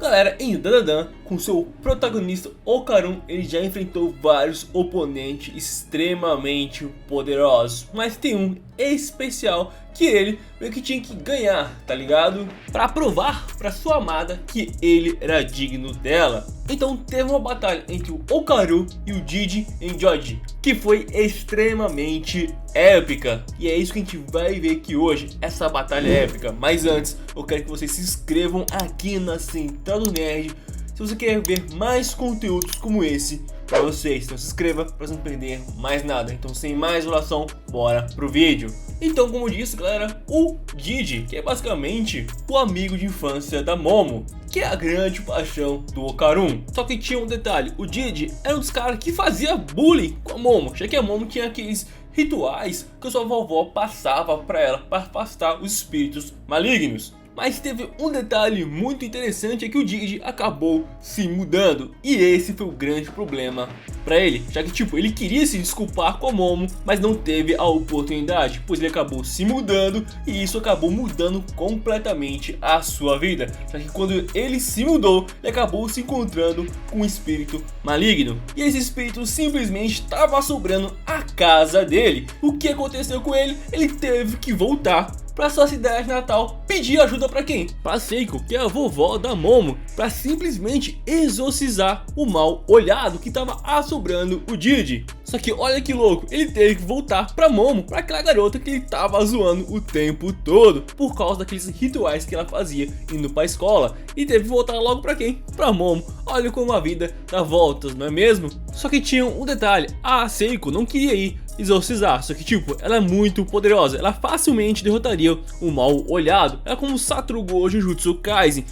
galera, em Dandadan, com seu protagonista Okarun, ele já enfrentou vários oponentes extremamente poderosos, mas tem um especial que ele meio que tinha que ganhar, tá ligado? Pra provar pra sua amada que ele era digno dela. Então teve uma batalha entre o Okarun e o Didi em Joji, que foi extremamente épica. E é isso que a gente vai ver aqui hoje, essa batalha épica. Mas antes, eu quero que vocês se inscrevam aqui na Central do Nerd se você quer ver mais conteúdos como esse pra vocês. Então se inscreva pra não perder mais nada. Então sem mais enrolação, bora pro vídeo. Então, como eu disse, galera, o Didi, que é basicamente o amigo de infância da Momo, que é a grande paixão do Okarun. Só que tinha um detalhe, o Didi era um dos caras que fazia bullying com a Momo, já que a Momo tinha aqueles rituais que a sua vovó passava pra ela para afastar os espíritos malignos. Mas teve um detalhe muito interessante, é que o Didi acabou se mudando. E esse foi o grande problema pra ele, já que tipo, ele queria se desculpar com a Momo, mas não teve a oportunidade, pois ele acabou se mudando e isso acabou mudando completamente a sua vida. Já que quando ele se mudou, ele acabou se encontrando com um espírito maligno. E esse espírito simplesmente estava assombrando a casa dele. O que aconteceu com ele? Ele teve que voltar para sua cidade natal, pedir ajuda para quem? Para Seiko, que é a vovó da Momo, para simplesmente exorcizar o mal olhado que estava assombrando o Didi. Só que olha que louco, ele teve que voltar para Momo, para aquela garota que ele estava zoando o tempo todo, por causa daqueles rituais que ela fazia indo para a escola, e teve que voltar logo para quem? Para Momo. Olha como a vida dá voltas, não é mesmo? Só que tinha um detalhe, a Seiko não queria ir exorcizar, só que tipo, ela é muito poderosa, ela facilmente derrotaria o mal olhado. Ela, como Satoru Jujutsu Kaisen,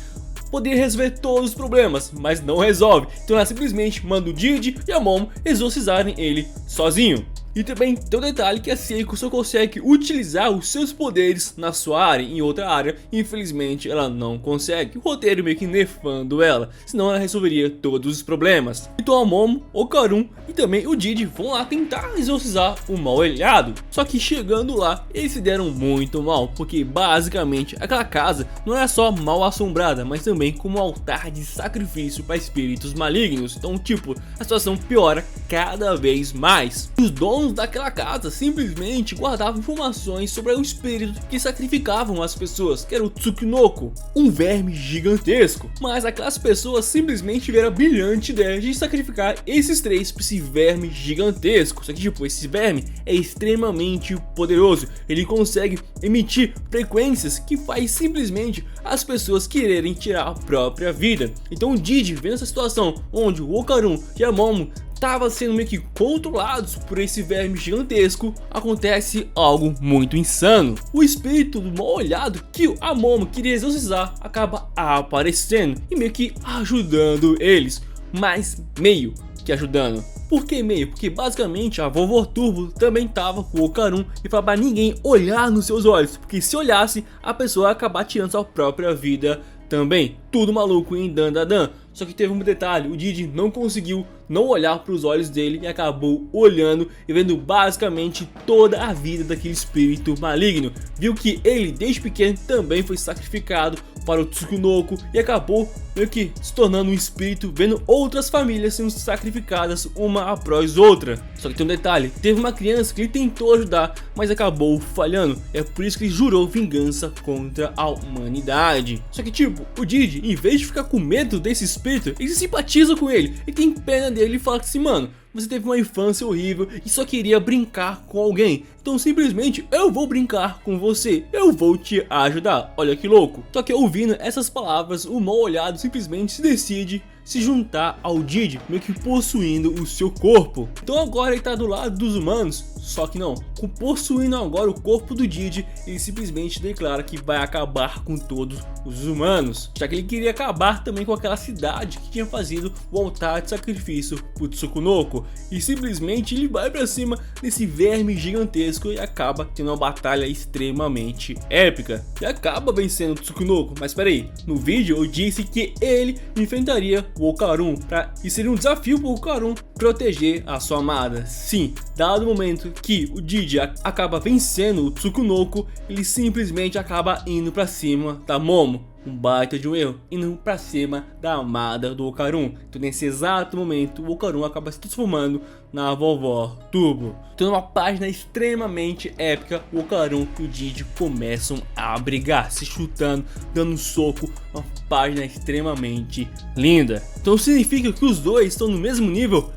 poderia resolver todos os problemas, mas não resolve. Então ela simplesmente manda o Didi e a Momo exorcizarem ele sozinho. E também tem um detalhe, que a Seiko só consegue utilizar os seus poderes na sua área, em outra área infelizmente ela não consegue. O roteiro meio que nerfando ela, senão ela resolveria todos os problemas. Então a Momo, Okarun e também o Didi vão lá tentar exorcizar o mal olhado. Só que chegando lá, eles se deram muito mal, porque basicamente aquela casa não era só mal assombrada, mas também como altar de sacrifício para espíritos malignos. Então tipo, a situação piora cada vez mais. Os donos daquela casa simplesmente guardavam informações sobre o espírito que sacrificavam as pessoas, que era o Tsukinoko, um verme gigantesco. Mas aquelas pessoas simplesmente tiveram a brilhante ideia de sacrificar esses três para esse verme gigantesco. Só que tipo, esse verme é extremamente poderoso, ele consegue emitir frequências que faz simplesmente as pessoas quererem tirar a própria vida. Então o Didi, vendo essa situação onde o Okarun e a Momo estava sendo meio que controlados por esse verme gigantesco, acontece algo muito insano. O espírito do mal olhado que a Momo queria exorcizar acaba aparecendo e meio que ajudando eles, mas meio que ajudando. Por que meio? Porque basicamente a vovó Turbo também tava com o Okarun e falava pra ninguém olhar nos seus olhos, porque se olhasse a pessoa ia acabar tirando sua própria vida também. Tudo maluco em Dandadan. Só que teve um detalhe, o Didi não conseguiu não olhar para os olhos dele e acabou olhando e vendo basicamente toda a vida daquele espírito maligno. Viu que ele desde pequeno também foi sacrificado para o Tsukinoko e acabou meio que se tornando um espírito, vendo outras famílias sendo sacrificadas uma após outra. Só que tem um detalhe, teve uma criança que ele tentou ajudar, mas acabou falhando. É por isso que ele jurou vingança contra a humanidade. Só que tipo, o Didi, em vez de ficar com medo desse espírito, ele se simpatiza com ele e tem pena dele e fala assim, mano, você teve uma infância horrível e só queria brincar com alguém, então simplesmente eu vou brincar com você, eu vou te ajudar. Olha que louco. Só que ouvindo essas palavras, o mal olhado simplesmente se decide se juntar ao Didi, meio que possuindo o seu corpo. Então agora ele tá do lado dos humanos, só que não, possuindo agora o corpo do Didi, ele simplesmente declara que vai acabar com todos os humanos, já que ele queria acabar também com aquela cidade que tinha fazido o altar de sacrifício pro Tsukinoko, e simplesmente ele vai pra cima desse verme gigantesco e acaba tendo uma batalha extremamente épica, e acaba vencendo o Tsukinoko. Mas peraí, no vídeo eu disse que ele enfrentaria o Okarun, e seria um desafio para o Okarun proteger a sua amada. Sim, dado o momento que o Didi acaba vencendo o Tsukinoko, ele simplesmente acaba indo para cima da Momo. um baita de um erro, indo pra cima da amada do Okarun. Então nesse exato momento o Okarun acaba se transformando na vovó Turbo. Então numa página extremamente épica, o Okarun e o Didi começam a brigar, se chutando, dando soco. Uma página extremamente linda. Então significa que os dois estão no mesmo nível?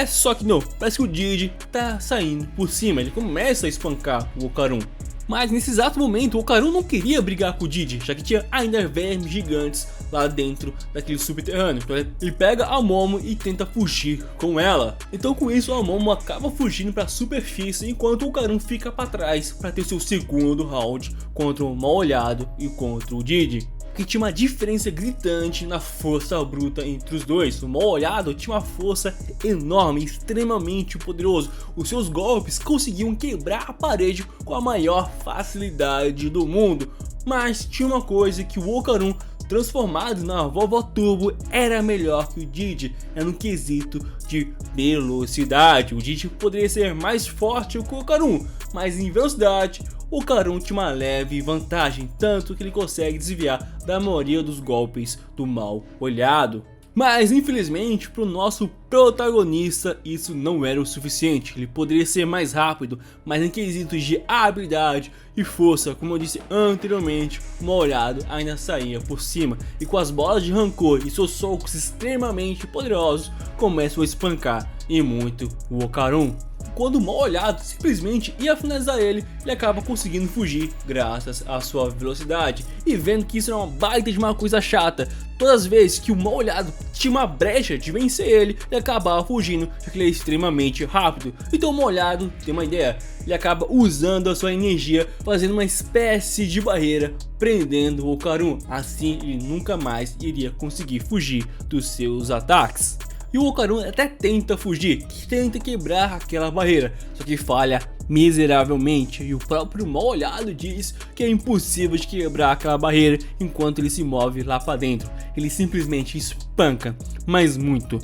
Só que não, parece que o Didi tá saindo por cima, ele começa a espancar o Okarun. Mas nesse exato momento o Okarun não queria brigar com o Didi, já que tinha ainda vermes gigantes lá dentro daquele subterrâneo. Então ele pega a Momo e tenta fugir com ela. Então com isso a Momo acaba fugindo para a superfície, enquanto o Okarun fica para trás para ter seu segundo round contra o Mal-Olhado e contra o Didi. Que tinha uma diferença gritante na força bruta entre os dois. O Mal-Olhado tinha uma força enorme, extremamente poderoso. Os seus golpes conseguiam quebrar a parede com a maior facilidade do mundo. Mas tinha uma coisa que o Okarun, transformado na vovó Turbo, era melhor que o Didi, era no quesito de velocidade. O Didi poderia ser mais forte que o Okarun, mas em velocidade o Okarun tinha uma leve vantagem, tanto que ele consegue desviar da maioria dos golpes do Mal-Olhado. Mas infelizmente para o nosso protagonista isso não era o suficiente. Ele poderia ser mais rápido, mas em quesitos de habilidade e força, como eu disse anteriormente, o Mal-Olhado ainda saía por cima. E com as bolas de rancor e seus socos extremamente poderosos, começam a espancar e muito o Okarun. Quando o Mal-Olhado simplesmente ia finalizar ele, ele acaba conseguindo fugir graças à sua velocidade. E vendo que isso é uma baita de uma coisa chata, todas as vezes que o Mal-Olhado tinha uma brecha de vencer ele acabava fugindo, já que ele é extremamente rápido. Então o Mal-Olhado, tem uma ideia, ele acaba usando a sua energia, fazendo uma espécie de barreira, prendendo o Okarun. Assim ele nunca mais iria conseguir fugir dos seus ataques. E o Okarun até tenta fugir, tenta quebrar aquela barreira, só que falha miseravelmente. E o próprio Mal-Olhado diz que é impossível de quebrar aquela barreira enquanto ele se move lá pra dentro. Ele simplesmente espanca, mas muito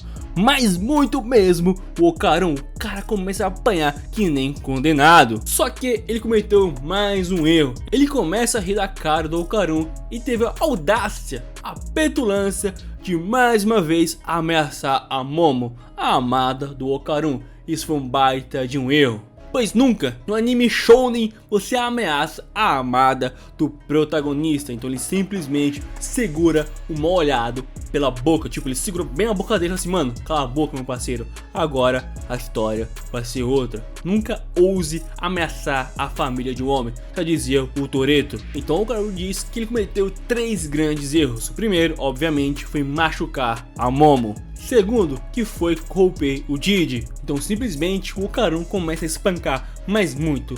mesmo, o Okarun. O cara começa a apanhar que nem condenado. Só que ele cometeu mais um erro. Ele começa a rir da cara do Okarun e teve a audácia, a petulância de mais uma vez ameaçar a Momo, a amada do Okarun. Isso foi um baita de um erro, pois nunca no anime shounen você ameaça a amada do protagonista. Então ele simplesmente segura o Mal-Olhado pela boca, tipo, ele segura bem a boca dele assim: mano, cala a boca meu parceiro, agora a história vai ser outra. Nunca ouse ameaçar a família de um homem, já dizia o Toretto. Então o Okarun diz que ele cometeu 3 grandes erros. O primeiro, obviamente, foi machucar a Momo. Segundo, que foi corromper o Didi. Então simplesmente o Okarun começa a espancar, mas muito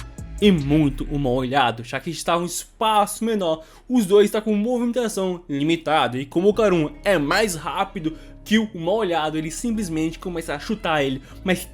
o Mal-Olhado, já que está um espaço menor. Os dois estão com movimentação limitada, e como o Okarun é mais rápido que o Mal-Olhado, ele simplesmente começa a chutar ele, mas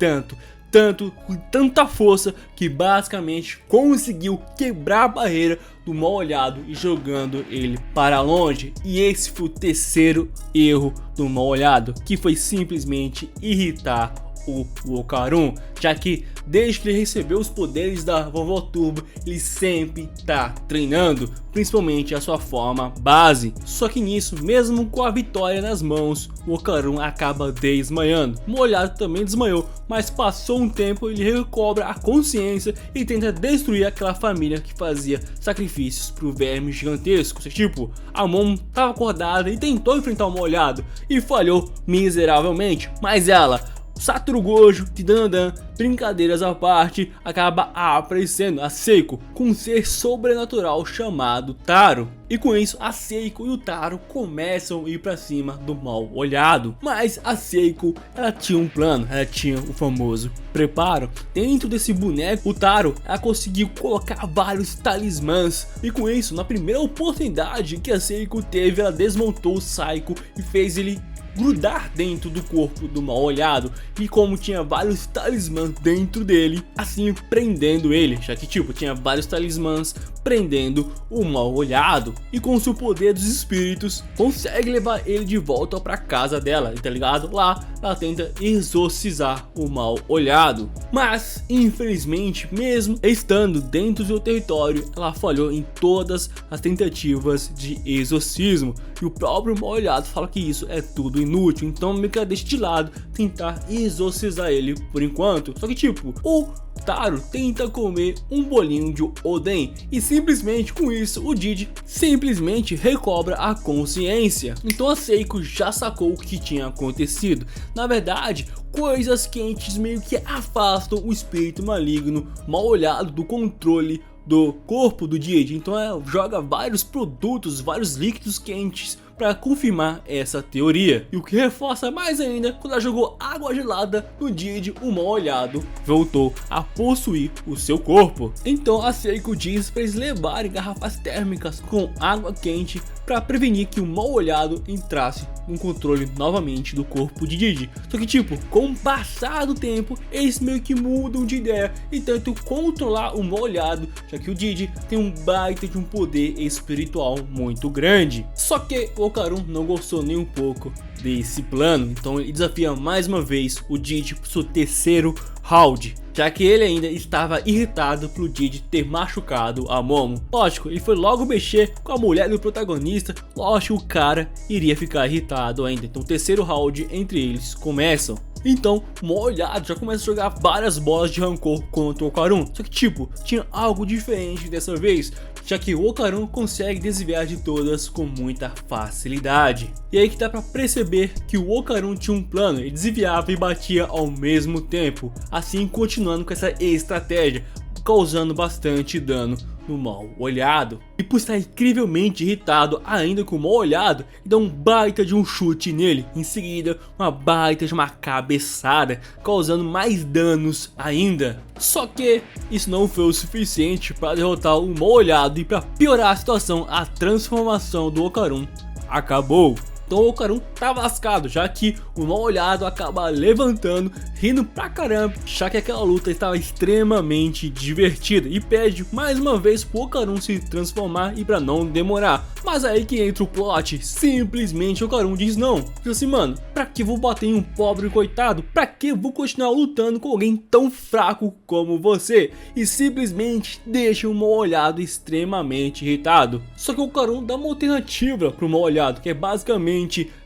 com tanta força que basicamente conseguiu quebrar a barreira do Mal-Olhado e jogando ele para longe. E esse foi o terceiro erro do Mal-Olhado, que foi simplesmente irritar o Okarun, já que desde que ele recebeu os poderes da vovó Turbo, ele sempre tá treinando, principalmente a sua forma base. Só que nisso, mesmo com a vitória nas mãos, o Okarun acaba desmaiando. O Mal-Olhado também desmaiou, mas passou um tempo, ele recobra a consciência e tenta destruir aquela família que fazia sacrifícios pro verme gigantesco. Tipo, a Momo estava acordada e tentou enfrentar o Mal-Olhado e falhou miseravelmente, mas ela, Satoru Gojo, Tidandan, brincadeiras à parte, acaba aparecendo a Seiko com um ser sobrenatural chamado Taro. E com isso a Seiko e o Taro começam a ir pra cima do Mal-Olhado. Mas a Seiko, ela tinha um plano, ela tinha o famoso preparo. Dentro desse boneco, o Taro, ela conseguiu colocar vários talismãs. E com isso, na primeira oportunidade que a Seiko teve, ela desmontou o Saiko e fez ele grudar dentro do corpo do Mal-Olhado, e como tinha vários talismãs dentro dele, assim prendendo ele, já que tipo, tinha vários talismãs prendendo o Mal-Olhado, e com o seu poder dos espíritos, consegue levar ele de volta pra casa dela, tá ligado? Lá, ela tenta exorcizar o Mal-Olhado, mas infelizmente, mesmo estando dentro do seu território, ela falhou em todas as tentativas de exorcismo, e o próprio Mal-Olhado fala que isso é tudo inútil, então meio que ela deixa de lado tentar exorcizar ele por enquanto. Só que tipo, o Taro tenta comer um bolinho de Oden, e simplesmente com isso o Didi simplesmente recobra a consciência. Então a Seiko já sacou o que tinha acontecido. Na verdade, coisas quentes meio que afastam o espírito maligno Mal-Olhado do controle do corpo do Didi, então joga vários produtos, vários líquidos quentes para confirmar essa teoria. E o que reforça mais ainda, quando ela jogou água gelada no Didi, o Mal-Olhado voltou a possuir o seu corpo. Então a Seiko diz para eles levarem garrafas térmicas com água quente para prevenir que o Mal-Olhado entrasse no controle novamente do corpo de Didi. Só que tipo, com o passar do tempo, eles meio que mudam de ideia e tentam controlar o Mal-Olhado, já que o Didi tem um baita de um poder espiritual muito grande. Só que o Okarun não gostou nem um pouco desse plano, então ele desafia mais uma vez o Didi para o seu terceiro round, já que ele ainda estava irritado pelo Didi ter machucado a Momo. Lógico, ele foi logo mexer com a mulher do protagonista, lógico, o cara iria ficar irritado ainda. Então o terceiro round entre eles começam. Então o Mal-Olhado já começa a jogar várias bolas de rancor contra o Okarun, só que tipo, tinha algo diferente dessa vez, já que o Okarun consegue desviar de todas com muita facilidade. E aí que dá pra perceber que o Okarun tinha um plano, ele desviava e batia ao mesmo tempo, assim continuando com essa estratégia, causando bastante dano no Mal-Olhado. E por estar incrivelmente irritado ainda com o Mal-Olhado, dá um baita de um chute nele, em seguida uma baita de uma cabeçada, causando mais danos ainda. Só que isso não foi o suficiente para derrotar o Mal-Olhado, e para piorar a situação, a transformação do Okarun acabou. Então o Okarun tá lascado, já que o Mal-Olhado acaba levantando, rindo pra caramba, já que aquela luta estava extremamente divertida, e pede mais uma vez pro Okarun se transformar e pra não demorar. Mas aí que entra o plot, simplesmente o Okarun diz não. Diz assim, mano, pra que vou bater em um pobre coitado? Pra que vou continuar lutando com alguém tão fraco como você? E simplesmente deixa o Mal-Olhado extremamente irritado. Só que o Okarun dá uma alternativa pro Mal-Olhado, que é basicamente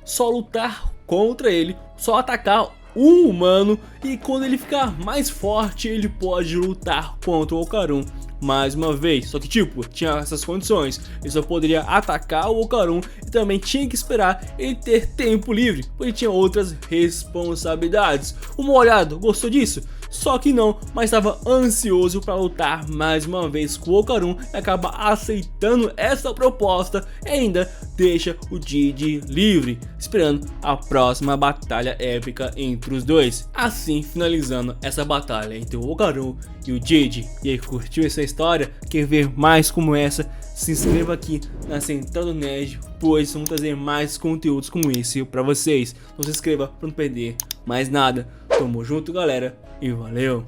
só lutar contra ele, só atacar um humano, e quando ele ficar mais forte ele pode lutar contra o Okarun mais uma vez. Só que tipo, tinha essas condições, ele só poderia atacar o Okarun e também tinha que esperar ele ter tempo livre, porque tinha outras responsabilidades. O Mal-Olhado gostou disso? Só que não, mas estava ansioso para lutar mais uma vez com o Okarun, e acaba aceitando essa proposta e ainda deixa o Didi livre, esperando a próxima batalha épica entre os dois, assim finalizando essa batalha entre o Okarun e o Didi. E aí, curtiu essa história? Quer ver mais como essa? Se inscreva aqui na Central do Nerd, pois vamos trazer mais conteúdos como esse para vocês. Então se inscreva para não perder mais nada. Tamo junto, galera, e valeu!